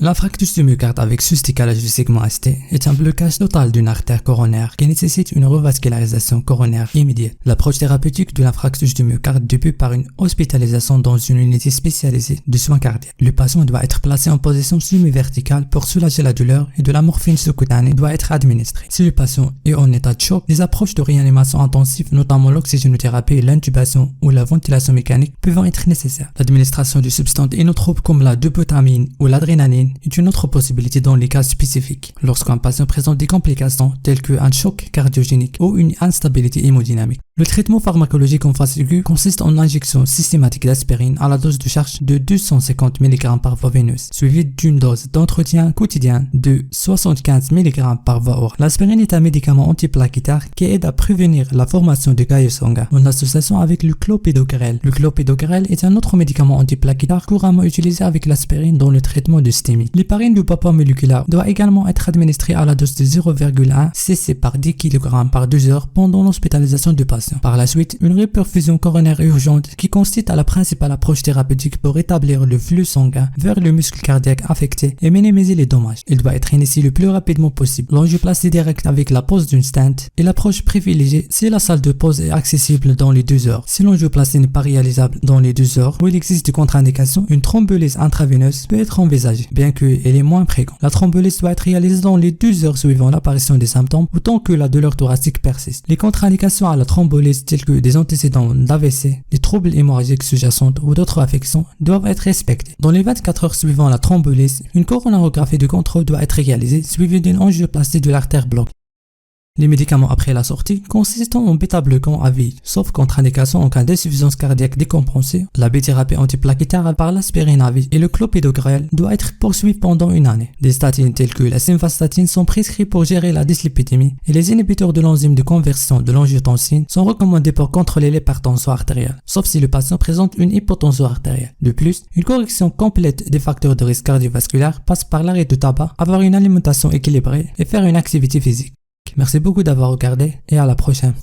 L'infarctus du myocarde avec sous-décalage du segment ST est un blocage total d'une artère coronaire qui nécessite une revascularisation coronaire immédiate. L'approche thérapeutique de l'infarctus du myocarde débute par une hospitalisation dans une unité spécialisée de soins cardiaques. Le patient doit être placé en position semi-verticale pour soulager la douleur et de la morphine sous-cutanée doit être administrée. Si le patient est en état de choc, des approches de réanimation intensive, notamment l'oxygénothérapie, l'intubation ou la ventilation mécanique, peuvent être nécessaires. L'administration de substances inotropes comme la dobutamine ou l'adrénaline est une autre possibilité dans les cas spécifiques. Lorsqu'un patient présente des complications telles qu'un choc cardiogénique ou une instabilité hémodynamique. Le traitement pharmacologique en phase aiguë consiste en injection systématique d'aspirine à la dose de charge de 250 mg par voie veineuse, suivie d'une dose d'entretien quotidien de 75 mg par voie orale. L'aspirine est un médicament antiplaquettaire qui aide à prévenir la formation de caillots sanguins en association avec le clopidogrel. Le clopidogrel est un autre médicament antiplaquettaire couramment utilisé avec l'aspirine dans le traitement de stémie. L'héparine du papa moléculaire doit également être administrée à la dose de 0,1 cc par 10 kg par 2 heures pendant l'hospitalisation du patient. Par la suite, une reperfusion coronaire urgente qui consiste à la principale approche thérapeutique pour rétablir le flux sanguin vers le muscle cardiaque affecté et minimiser les dommages. Il doit être initié le plus rapidement possible. L'angioplastie directe avec la pose d'une stent est l'approche privilégiée si la salle de pose est accessible dans les 2 heures. Si l'angioplastie n'est pas réalisable dans les 2 heures ou il existe des contre-indications, une thrombolyse intraveineuse peut être envisagée, bien qu'elle est moins fréquente. La thrombolyse doit être réalisée dans les 2 heures suivant l'apparition des symptômes autant que la douleur thoracique persiste. Les contre-indications à la thrombolyse tels que des antécédents d'AVC, des troubles hémorragiques sous-jacents ou d'autres affections doivent être respectés. Dans les 24 heures suivant la thrombolyse, une coronarographie de contrôle doit être réalisée suivie d'une angioplastie de l'artère bloquée. Les médicaments après la sortie consistent en bêta-bloquants à vie, sauf contre-indication en cas d'insuffisance cardiaque décompensée. La bithérapie antiplaquettaire par l'aspirine à vie et le clopidogrel doit être poursuivi pendant une année. Des statines telles que la simvastatine sont prescrits pour gérer la dyslipidémie et les inhibiteurs de l'enzyme de conversion de l'angiotensine sont recommandés pour contrôler l'hypertension artérielle, sauf si le patient présente une hypotension artérielle. De plus, une correction complète des facteurs de risque cardiovasculaire passe par l'arrêt de tabac, avoir une alimentation équilibrée et faire une activité physique. Merci beaucoup d'avoir regardé et à la prochaine.